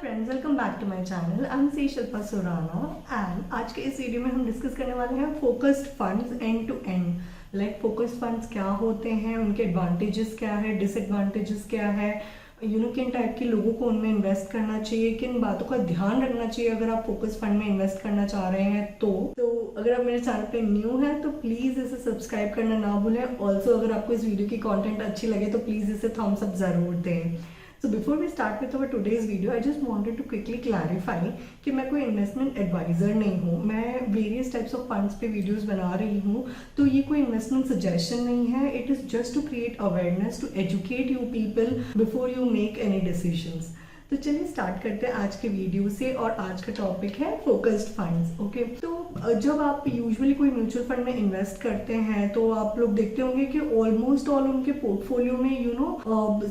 Friends, welcome back to my channel. I am C Shilpa Surana and आज के इस video में हम डिस्कस करने वाले हैं focused funds end to end. Like focused funds क्या होते हैं, उनके एडवांटेजेस क्या है, डिसएडवांटेजेस क्या है, किन टाइप के लोगों को उनमें इन्वेस्ट करना चाहिए, किन बातों का ध्यान रखना चाहिए अगर आप फोकस फंड में इन्वेस्ट करना चाह रहे हैं। तो अगर आप मेरे चैनल पे न्यू हैं तो प्लीज़ इसे सब्सक्राइब करना ना भूलें। ऑल्सो अगर आपको इस वीडियो की कंटेंट अच्छी लगे तो प्लीज़ इसे थम्स अप ज़रूर दें। So before we start with our today's video, I just wanted to quickly clarify कि मैं कोई इन्वेस्टमेंट एडवाइज़र नहीं हूँ। मैं वेरियस टाइप्स ऑफ फंड्स पे वीडियोस बना रही हूँ, तो ये कोई इन्वेस्टमेंट सजेशन नहीं है। It is just to create awareness, to educate you people before you make any decisions. तो चलिए स्टार्ट करते हैं आज के वीडियो से। और आज का टॉपिक है फोकस्ड फंड्स। ओके, तो जब आप यूजुअली कोई म्यूचुअल फंड में इन्वेस्ट करते हैं तो आप लोग देखते होंगे कि ऑलमोस्ट ऑल उनके पोर्टफोलियो में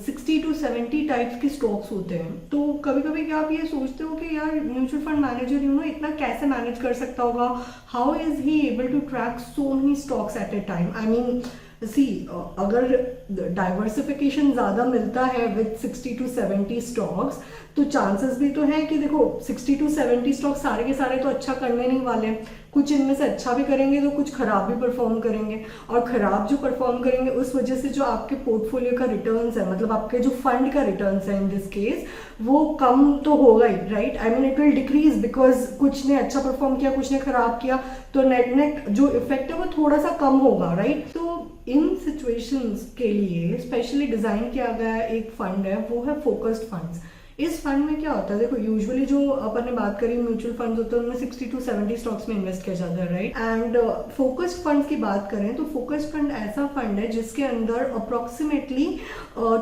60 to 70 टाइप्स के स्टॉक्स होते हैं। तो कभी कभी क्या आप ये सोचते हो कि यार म्यूचुअल फंड मैनेजर इतना कैसे मैनेज कर सकता होगा, how is he able to track so many stocks at a time. I mean अगर डाइवर्सिफिकेशन ज़्यादा मिलता है विद 60 to 70 स्टॉक्स, तो चांसेस भी तो हैं कि देखो 60 to 70 स्टॉक्स सारे के सारे तो अच्छा करने नहीं वाले। कुछ इनमें से अच्छा भी करेंगे तो कुछ खराब भी परफॉर्म करेंगे, और खराब जो परफॉर्म करेंगे उस वजह से जो आपके पोर्टफोलियो का रिटर्न्स है, मतलब आपके जो फंड का रिटर्न्स है इन दिस केस, वो कम तो होगा ही, right. I mean it will decrease because कुछ ने अच्छा परफॉर्म किया, कुछ ने खराब किया, तो नेट नेट जो इफेक्ट है वो थोड़ा सा कम होगा, राइट। तो इन सिचुएशंस के लिए स्पेशली डिजाइन किया गया एक फंड है, वो है फोकस्ड फंड्स। इस फंड में क्या होता है, देखो यूजुअली जो अपन ने बात करी म्यूचुअल फंड्स होते हैं उनमें 60 to 70 स्टॉक्स में इन्वेस्ट किया जाता है, राइट। एंड फोकस्ड फंड्स की बात करें तो फोकस्ड फंड ऐसा फंड है जिसके अंदर अप्रोक्सीमेटली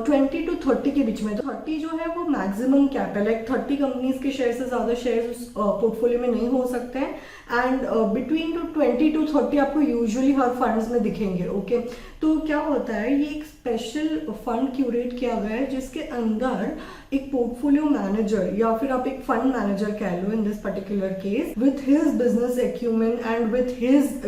20 to 30 के बीच में, तो 30 जो है वो मैक्सिमम कैप है। लाइक 30 कंपनीज के शेयर से ज्यादा शेयर उस पोर्टफोलियो में नहीं हो सकते हैं। एंड बिटवीन 20 to 30 आपको यूजुअली हर फंड्स में दिखेंगे। ओके, तो क्या होता है, ये एक स्पेशल फंड क्यूरेट किया गया है जिसके अंदर एक पोर्टफोलियो मैनेजर या फिर आप एक फंड मैनेजर कह लो in this particular case, with his business acumen and with his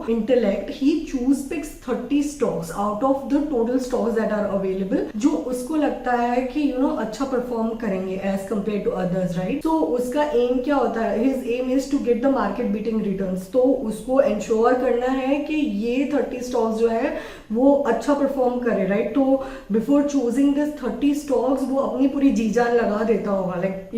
intellect, he choose picks 30 stocks out of the total stocks that are available, जो उसको लगता है कि अच्छा परफॉर्म करेंगे as compare to others, right. तो उसका एम क्या होता है, his aim is to get the market beating returns. तो उसको इंश्योर करना है कि ये 30 स्टॉक्स जो है वो अच्छा परफॉर्म करे, राइट। तो बिफोर चूजिंग दिस 30 स्टॉक्स वो अपनी पूरी जी जान लगा देता होगा, लाइक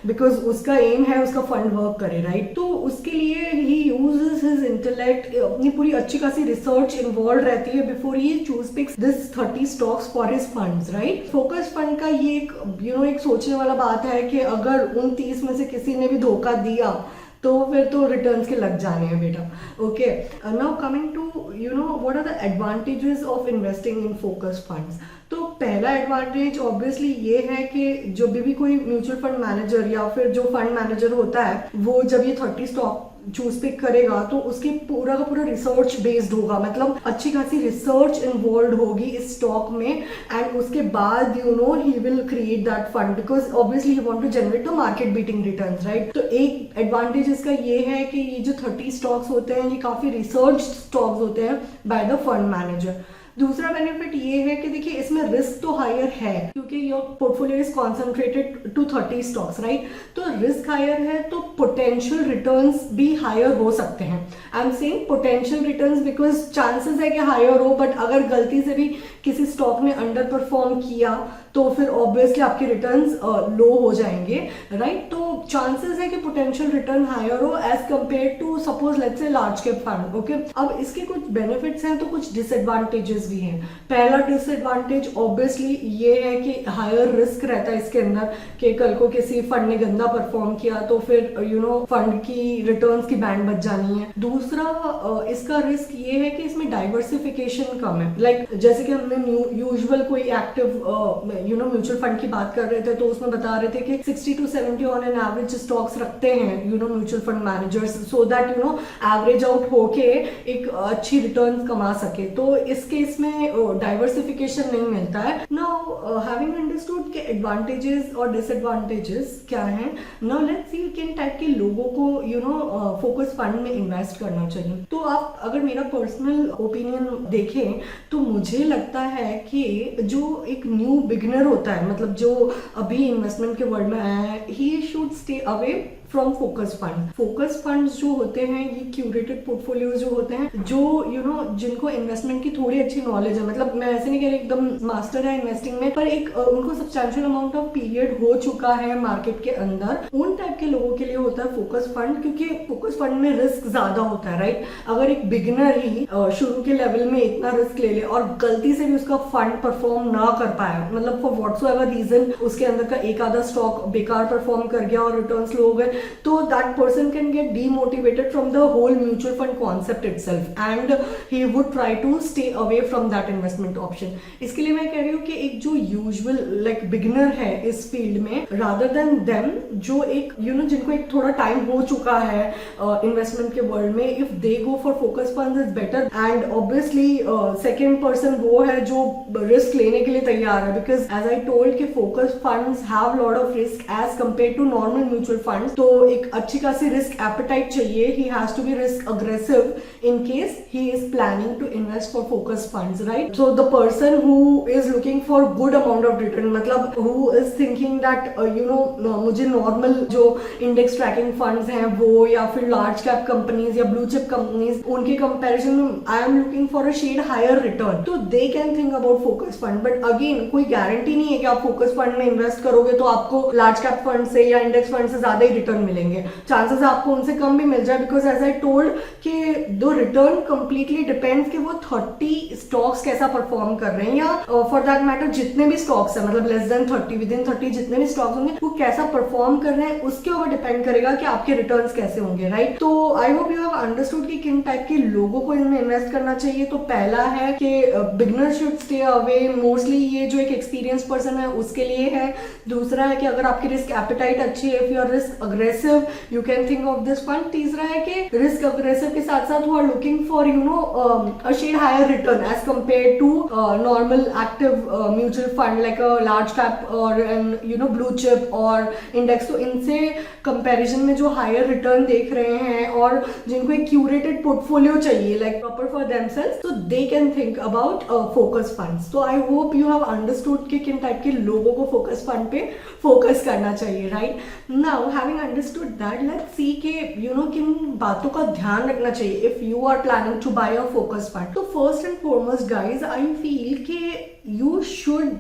बिकॉज उसका एम है उसका फंड वर्क करे, राइट। तो उसके लिए ही यूजेस हिज इंटेलेक्ट, अपनी पूरी अच्छी खासी रिसर्च इन्वॉल्व रहती है before he choose picks this 30 stocks for his funds, right. Focus fund का ये एक सोचने वाला बात है कि अगर उन 30 में से किसी ने भी धोखा दिया तो फिर तो रिटर्न्स के लग जाने हैं बेटा। Okay, now coming to what are the advantages of investing in focus funds. तो पहला एडवांटेज ऑब्वियसली ये है कि जो भी कोई म्यूचुअल फंड मैनेजर या फिर जो फंड मैनेजर होता है वो जब ये 30 स्टॉक चूज पिक करेगा तो उसकी पूरा का पूरा रिसर्च बेस्ड होगा, मतलब अच्छी खासी रिसर्च इन्वॉल्व होगी इस स्टॉक में। एंड उसके बाद he will create that fund because obviously you want to generate the market beating returns, right. तो एक एडवांटेज इसका ये है कि ये जो 30 स्टॉक्स होते हैं ये काफी रिसर्च स्टॉक्स होते हैं बाय द फंड मैनेजर। दूसरा बेनिफिट ये है कि देखिए इसमें रिस्क तो हायर है क्योंकि your portfolio is concentrated to 30 stocks, right. तो रिस्क हायर है तो पोटेंशियल रिटर्न्स भी हायर हो सकते हैं। I am saying potential returns because chances है कि हायर हो, बट अगर गलती से भी किसी स्टॉक ने अंडर परफॉर्म किया तो फिर ऑब्वियसली आपके रिटर्न्स लो हो जाएंगे, राइट। तो चांसेस है कि पोटेंशियल रिटर्न हायर हो as compare to suppose let's say large cap fund. Okay, अब इसके कुछ बेनिफिट्स हैं तो कुछ डिसएडवांटेजेस भी हैं। पहला डिसएडवांटेज ऑब्वियसली ये है कि हायर रिस्क रहता है इसके अंदर कि कल को किसी फंड ने गंदा परफॉर्म किया तो फिर फंड की रिटर्न्स की बैंड बच जानी है। दूसरा इसका रिस्क ये है कि इसमें डाइवर्सिफिकेशन कम है। लाइक जैसे कि हमने यूजुअल कोई एक्टिव म्यूचुअल फंड की बात कर रहे थे तो उसमें बता रहे थे कि 60 to 70 on an average stocks रखते हैं mutual fund managers, so that average out होके एक अच्छी रिटर्न कमा सके। तो इस केस में डाइवर्सिफिकेशन नहीं मिलता है। नाउ हैविंग अंडरस्टूड के एडवांटेजेस और डिसएडवांटेजेस क्या हैं, नाउ लेट्स सी किन टाइप के लोगों को फोकस फंड में इन्वेस्ट करना चाहिए। तो आप अगर मेरा पर्सनल ओपिनियन देखें तो मुझे लगता है कि जो एक न्यू बिगिनर होता है, मतलब जो अभी इन्वेस्टमेंट के वर्ल्ड में आया है, he should stay away from focus fund. Focus funds जो होते हैं ये क्यूरेटेड पोर्टफोलियोज जो होते हैं, जो जिनको इन्वेस्टमेंट की थोड़ी अच्छी नॉलेज है, मतलब मैं ऐसे नहीं कह रही एकदम मास्टर है इन्वेस्टिंग में, पर एक उनको सब्सटैंशियल अमाउंट ऑफ पीरियड हो चुका है मार्केट के अंदर, उन टाइप के लोगों के लिए होता है फोकस फंड। क्योंकि फोकस फंड में रिस्क ज्यादा होता है, राइट। अगर एक बिगिनर ही शुरू के लेवल में इतना रिस्क ले ले और गलती से भी उसका फंड परफॉर्म ना कर पाया, मतलब फॉर व्हाटसोएवर रीजन उसके अंदर का एक आधा स्टॉक बेकार परफॉर्म कर गया और रिटर्न्स लो हो गए, तो that person can get demotivated from the whole mutual fund concept itself and he would try to stay away from that investment option. इसके लिए मैं कह रही हूँ कि एक जो यूजुअल लाइक बिगिनर है इस फील्ड में, रादर देन देम जो एक जिनको एक थोड़ा टाइम हो चुका है इन्वेस्टमेंट के वर्ल्ड में, if they go for focus fund is better. And obviously second person वो है जो रिस्क लेने के लिए तैयार है, बिकॉज एज आई टोल्ड कि focus funds have lot of risk as compare to normal mutual funds. तो एक अच्छी खासी रिस्क एपेटाइट चाहिए, he has to be risk aggressive in case he is planning to invest for focus funds, right. So the person who is looking for good amount of return, मतलब who is thinking that मुझे normal जो index tracking funds हैं वो, या फिर large cap companies या blue chip companies, उनके comparison में I am looking for a shade higher return, तो they can think about focus fund. But again कोई गारंटी नहीं है कि आप फोकस फंड में इन्वेस्ट करोगे तो आपको लार्ज कैप फंड से या इंडेक्स फंड से ज्यादा ही रिटर्न मिलेंगे, चांसेस आपको उनसे कम भी मिल जाए, बिकॉज एज आई टोल्ड कि दो रिटर्न कंप्लीटली डिपेंड्स कि वो 30 स्टॉक्स कैसा परफॉर्म कर रहे हैं, या फॉर दैट मैटर जितने भी स्टॉक्स है, मतलब लेस देन 30 विद इन 30 जितने भी स्टॉक्स होंगे वो कैसा परफॉर्म कर रहे हैं, उसके ऊपर डिपेंड करेगा कि आपके रिटर्न्स कैसे होंगे, राइट। तो I hope you have understood कि किन टाइप के लोगों को इनमें इन्वेस्ट करना चाहिए। तो पहला है कि beginner should stay away, mostly ये जो एक एक्सपीरियंस पर्सन है उसके लिए है। दूसरा है कि अगर आपकी रिस्क एपेटाइट अच्छी है, if you are risk aggressive you can think of this fund. तीसरा है कि रिस्क अग्रेसिव के साथ साथ who are looking for a shade higher return as compare to normal active mutual fund like a large cap और blue chip और index. तो इनसे कंपैरिजन में जो हायर रिटर्न देख रहे हैं और जिनको एक क्यूरेटेड पोर्टफोलियो चाहिए लाइक प्रॉपर फॉर देमसेल्व्स, तो they can think about focus funds. तो I hope you have understood कि किन टाइप के लोगों को फोकस फंड पे फोकस करना चाहिए, right. Now having understood that, let's see कि किन बातों का ध्यान रखना चाहिए if you are planning to buy a focus fund. तो first and foremost guys, I feel कि you should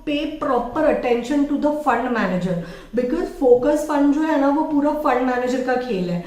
pay proper attention to the fund manager, because focus fund जो है ना वो पूरा fund manager का खेल है।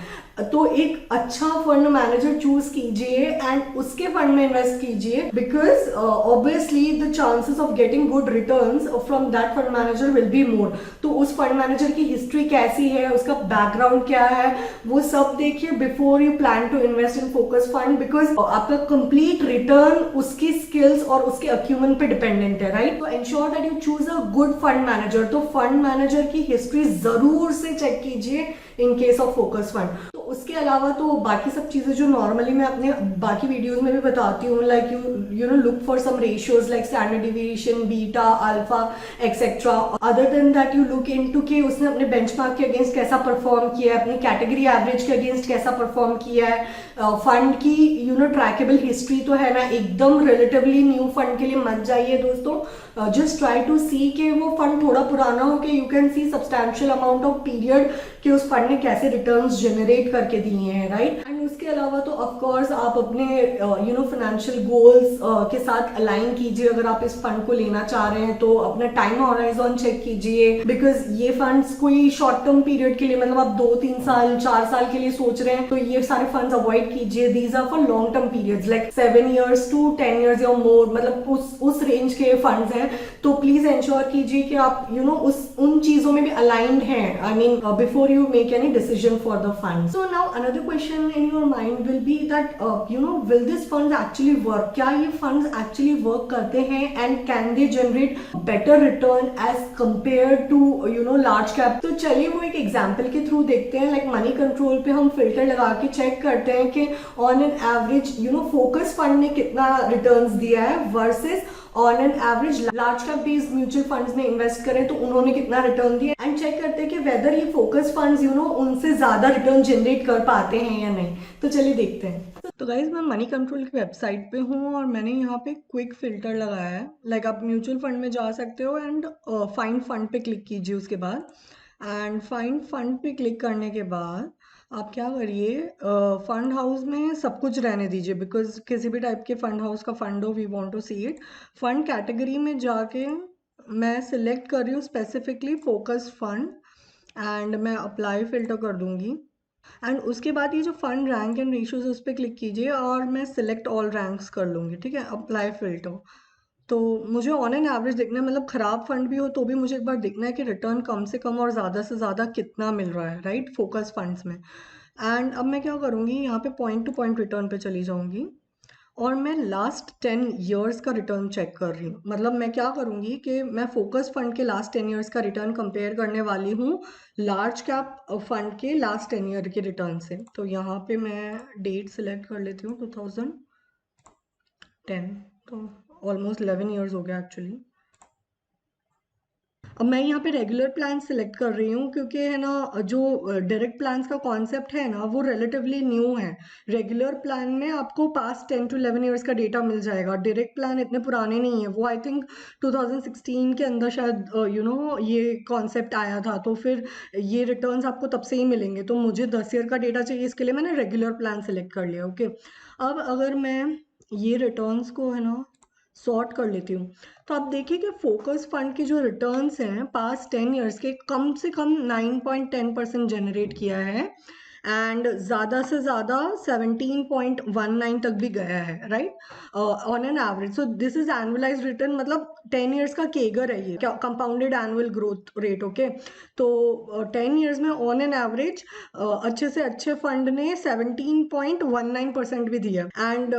तो एक अच्छा फंड मैनेजर चूज कीजिए एंड उसके फंड में इन्वेस्ट कीजिए, because obviously the chances of getting good returns from that fund manager will be more. तो उस फंड मैनेजर की हिस्ट्री कैसी है, उसका बैकग्राउंड क्या है, वो सब देखिए before you plan to invest in focus fund, because आपका कंप्लीट रिटर्न उसकी स्किल्स और उसके अक्यूमेंट पे डिपेंडेंट है, राइट। तो ensure that you choose a good fund manager. तो फंड मैनेजर की हिस्ट्री जरूर से चेक कीजिए in case of focus fund. तो उसके अलावा तो बाकी सब चीजें जो नॉर्मली मैं अपने बाकी वीडियोस में भी बताती हूँ, like you know look for some ratios like standard deviation, beta, alpha etcetera. Other than that you look into कि उसने अपने बेंचमार्क के अगेंस्ट कैसा परफॉर्म किया है, अपनी कैटेगरी एवरेज के अगेंस्ट कैसा परफॉर्म किया है। फंड की ट्रैकेबल हिस्ट्री तो है ना, एकदम रिलेटिवली न्यू फंड के लिए मत जाइए दोस्तों। जस्ट ट्राई टू सी कि वो फंड थोड़ा पुराना हो कि you can see substantial amount of period कि उस फंड ने कैसे रिटर्न्स जनरेट करके दिए हैं, राइट। एंड उसके अलावा तो ऑफ कोर्स आप अपने फाइनेंशियल गोल्स के साथ अलाइन कीजिए। अगर आप इस फंड को लेना चाह रहे हैं तो अपना टाइम हॉराइजन चेक कीजिए, बिकॉज ये फंड्स कोई शॉर्ट टर्म पीरियड के लिए, मतलब आप 2-3 साल 4 साल के लिए सोच रहे हैं तो ये सारे फंड्स अवॉइड कीजिए। These are for long term periods like 7 years to 10 years या मोर, मतलब उस रेंज के फंड्स हैं। तो प्लीज एंश्योर कीजिए कि आप उन चीजों में भी अलाइंड हैं, I mean before you make any decision for the fund. So now another question in your mind will be that will this funds actually work? क्या ये funds actually work करते हैं and can they generate better return as compared to large cap? तो चलिए वो एक example के through देखते हैं। लाइक मनी कंट्रोल पे हम फिल्टर लगा के चेक करते हैं कि on an average focus fund ने कितना रिटर्न्स दिया है versus on an average large cap based mutual funds में इन्वेस्ट करें तो उन्होंने कितना रिटर्न दिया, एंड चेक करते हैं कि वेदर ये फोकस फंड्स उनसे ज्यादा रिटर्न जनरेट कर पाते हैं या नहीं। तो चलिए देखते हैं। तो गाइज मैं मनी कंट्रोल की वेबसाइट पे हूँ और मैंने यहाँ पे क्विक फिल्टर लगाया है। लाइक आप म्यूचुअल फंड में जा सकते हो एंड फाइंड फंड पे क्लिक कीजिए उसके बाद, एंड फाइंड फंड पे क्लिक करने के बाद आप क्या करिए, फंड हाउस में सब कुछ रहने दीजिए, बिकॉज किसी भी टाइप के फंड हाउस का फंड हो, we want to see it. Fund category में जाके मैं सिलेक्ट कर रही हूँ स्पेसिफिकली फोकस फंड, एंड मैं अप्लाई फिल्टर कर दूंगी। एंड उसके बाद ये जो फंड रैंक एंड रेशियोज उस पर क्लिक कीजिए और मैं सिलेक्ट ऑल रैंक्स कर लूँगी, ठीक है, अप्लाई फिल्टर। तो मुझे ऑन एन एवरेज देखना है, मतलब खराब फंड भी हो तो भी मुझे एक बार देखना है कि रिटर्न कम से कम और ज़्यादा से ज़्यादा कितना मिल रहा है, राइट, फोकस फंड्स में। एंड अब मैं क्या करूँगी, यहाँ पे पॉइंट टू पॉइंट रिटर्न पे चली जाऊँगी और मैं लास्ट 10 ईयर्स का रिटर्न चेक कर रही हूँ। मतलब मैं क्या करूँगी कि मैं फोकस फंड के लास्ट 10 ईयर्स का रिटर्न कंपेयर करने वाली हूँ लार्ज कैप फंड के लास्ट 10 ईयर के रिटर्न से। तो यहाँ पे मैं डेट सिलेक्ट कर लेती हूँ 2010, तो ऑलमोस्ट 11 ईयर्स हो गया एक्चुअली। अब मैं यहाँ पे रेगुलर प्लान सिलेक्ट कर रही हूँ क्योंकि है ना, जो डायरेक्ट प्लान्स का कॉन्सेप्ट है ना वो रिलेटिवली न्यू है। रेगुलर प्लान में आपको पास्ट 10 to 11 ईयर्स का डेटा मिल जाएगा, डायरेक्ट प्लान इतने पुराने नहीं है। वो आई थिंक 2016 के अंदर शायद ये कॉन्सेप्ट आया था, तो फिर ये रिटर्न्स आपको तब से ही मिलेंगे। तो मुझे 10 ईयर का डेटा चाहिए, इसके लिए मैंने रेगुलर प्लान सिलेक्ट कर लिया। ओके, अब अगर मैं ये रिटर्न्स को है ना सॉर्ट कर लेती हूँ, तो आप देखिए कि फोकस फंड के जो रिटर्न्स हैं पास्ट 10 ईयर्स के कम से कम 9.10% जनरेट किया है, एंड ज़्यादा से ज़्यादा 17.19 तक भी गया है, right, on an average. So this is annualise return, मतलब 10 ईयर्स का केगर है ये, compounded annual growth rate. Okay, तो 10 ईयर्स में ऑन एन एवरेज अच्छे से अच्छे फंड ने 17.19% भी दिया, एंड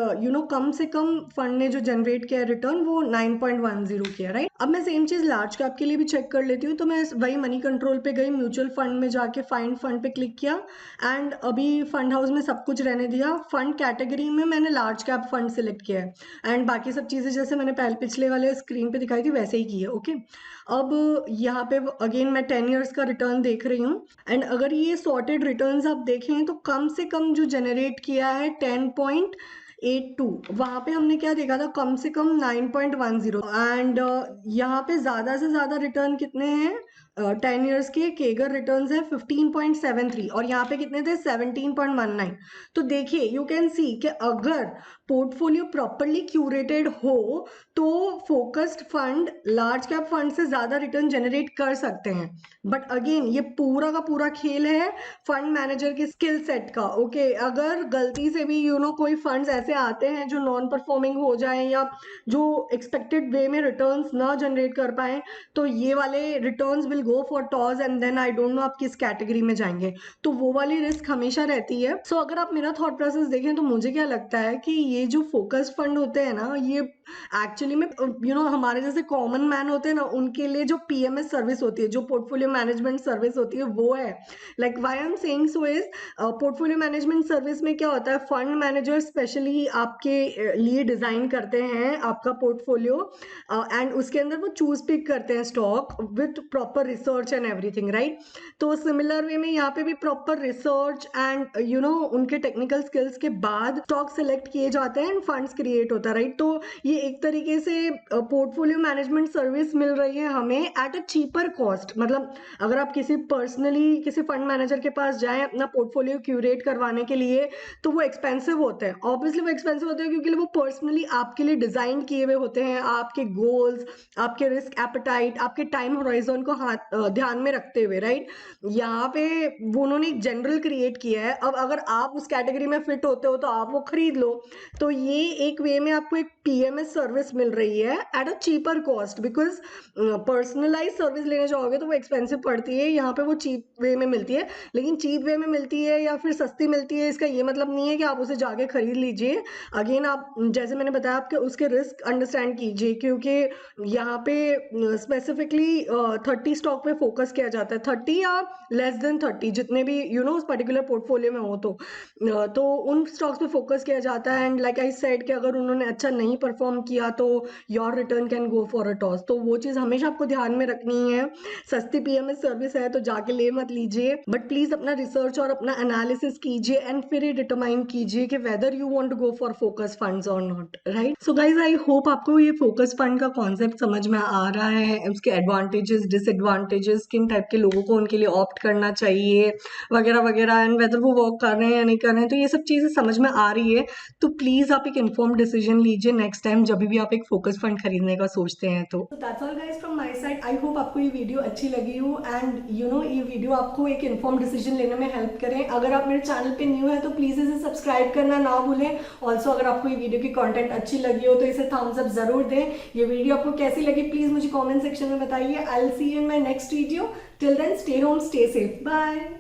कम से कम फंड ने जो जनरेट किया रिटर्न वो 9.10 किया, राइट। अब मैं सेम चीज लार्ज कैप के लिए भी चेक कर लेती हूँ। तो मैं वही मनी कंट्रोल पे गई, म्यूचुअल फंड में जाके फाइंड फंड पे क्लिक किया, एंड अभी फंड हाउस में सब कुछ रहने दिया। फंड कैटेगरी में मैंने लार्ज कैप फंड सिलेक्ट किया है, एंड बाकी सब चीजें जैसे मैंने पहले पिछले वाले स्क्रीन पे दिखाई थी वैसे ही की है। ओके, अब यहाँ पे अगेन मैं 10 ईयर्स का रिटर्न देख रही हूँ, एंड अगर ये सॉर्टेड रिटर्न्स आप देखें तो कम से कम जो जनरेट किया है 10.82, वहां पे हमने क्या देखा था, कम से कम 9.10, एंड यहाँ पे ज्यादा से ज्यादा रिटर्न कितने हैं, 10 ईयर्स के केगर रिटर्न्स है 15.73, और यहाँ पे कितने थे 17.19। तो देखिए यू कैन सी कि अगर पोर्टफोलियो प्रॉपरली क्यूरेटेड हो तो focused fund large cap fund से ज्यादा रिटर्न जनरेट कर सकते हैं। बट अगेन ये पूरा का पूरा खेल है फंड मैनेजर के स्किल सेट का। ओके, अगर गलती से भी कोई फंड्स ऐसे आते हैं जो नॉन परफॉर्मिंग हो जाए या जो एक्सपेक्टेड वे में रिटर्न्स ना जनरेट कर पाए, तो ये वाले returns will go for toss, and then I don't know आप किस कैटेगरी में जाएंगे। तो वो वाली रिस्क हमेशा रहती है। सो अगर आप मेरा थॉट प्रोसेस देखें तो मुझे क्या लगता है कि ये जो फोकस फंड होते हैं ना, ये एक्चुअली में हमारे जैसे कॉमन मैन होते हैं ना, उनके लिए जो पीएमएस सर्विस होती है, जो पोर्टफोलियो मैनेजमेंट सर्विस होती है, वो है। Like why I am saying so is, portfolio management service में क्या होता है, फंड मैनेजर स्पेशली आपके लिए डिजाइन करते हैं आपका पोर्टफोलियो, एंड उसके अंदर वो चूज पिक करते हैं stock with proper research and everything, right. तो सिमिलर वे में यहाँ पे भी प्रॉपर रिसर्च एंड उनके टेक्निकल स्किल्स के बाद स्टॉक सिलेक्ट किए जाते हैं एंड फंड्स क्रिएट होता है, राइट। तो ये एक तरीके से पोर्टफोलियो मैनेजमेंट सर्विस मिल रही है हमें एट अ चीपर कॉस्ट। मतलब अगर आप पर्सनली किसी फंड मैनेजर के पास जाएं अपना पोर्टफोलियो क्यूरेट करवाने के लिए, तो वो एक्सपेंसिव होते हैं। ऑब्वियसली वो एक्सपेंसिव होते हैं क्योंकि वो पर्सनली आपके लिए डिजाइन किए हुए होते हैं, आपके गोल्स, आपके रिस्क एपेटाइट, आपके टाइम होराइजन को ध्यान में रखते हुए, राइट। यहाँ पे वो उन्होंने एक जनरल क्रिएट किया है। अब अगर आप उस कैटेगरी में फिट होते हो तो आप वो खरीद लो। तो ये एक वे में आपको एक पीएमएस सर्विस मिल रही है at a cheaper cost, because personalize service लेने जाओगे तो वो एक्सपेंसिव पड़ती है, यहाँ पे वो चीप वे में मिलती है। लेकिन चीप वे में मिलती है या फिर सस्ती मिलती है, इसका ये मतलब नहीं है कि आप उसे जाके खरीद लीजिए। अगेन आप जैसे मैंने बताया आपके उसके रिस्क अंडरस्टैंड कीजिए, क्योंकि यहाँ पे स्पेसिफिकली 30 स्टॉक पे फोकस किया जाता है, 30 या लेस देन 30 जितने भी उस पर्टिकुलर पोर्टफोलियो में हो, तो उन स्टॉक्स पे फोकस किया जाता है। एंड लाइक आई सेड कि अगर उन्होंने अच्छा नहीं नहीं परफॉर्म किया तो your return can go for a toss. तो वो चीज़ हमेशा आपको ध्यान में रखनी है। सस्ती पीएमएस सर्विस है तो जाके ले मत लीजिए, बट प्लीज अपना रिसर्च और अपना एनालिसिस कीजिए एंड फिर ये डिटरमाइन कीजिए कि whether you want to go for focus funds और not, right. So guys I hope आपको ये फोकस फंड का कॉन्सेप्ट समझ में आ रहा है, उसके एडवांटेजेस डिसएडवांटेजेस, किन टाइप के लोगों को उनके लिए ऑप्ट करना चाहिए वगैरह वगैरह, एंड वेदर वो वर्क कर रहे हैं या नहीं कर रहे हैं। तो ये सब चीजें समझ में आ रही है, तो प्लीज आप एक इन्फॉर्म डिसीजन लीजिए नेक्स्ट टाइम जब भी आप एक फोकस फंड खरीदने का सोचते हैं। तो that's all guys from my side. I hope आपको ये वीडियो अच्छी लगी हो एंड यू नो ये वीडियो आपको एक इन्फॉर्म डिसीजन लेने में हेल्प करें। अगर आप मेरे चैनल पे न्यू है तो प्लीज इसे सब्सक्राइब करना ना भूलें। ऑल्सो अगर आपको ये वीडियो की कंटेंट अच्छी लगी हो तो इसे थम्स अप जरूर दें। ये वीडियो आपको कैसी लगी प्लीज मुझे कमेंट सेक्शन में बताइए। I will see you in my next video. Till then stay home, stay safe, bye.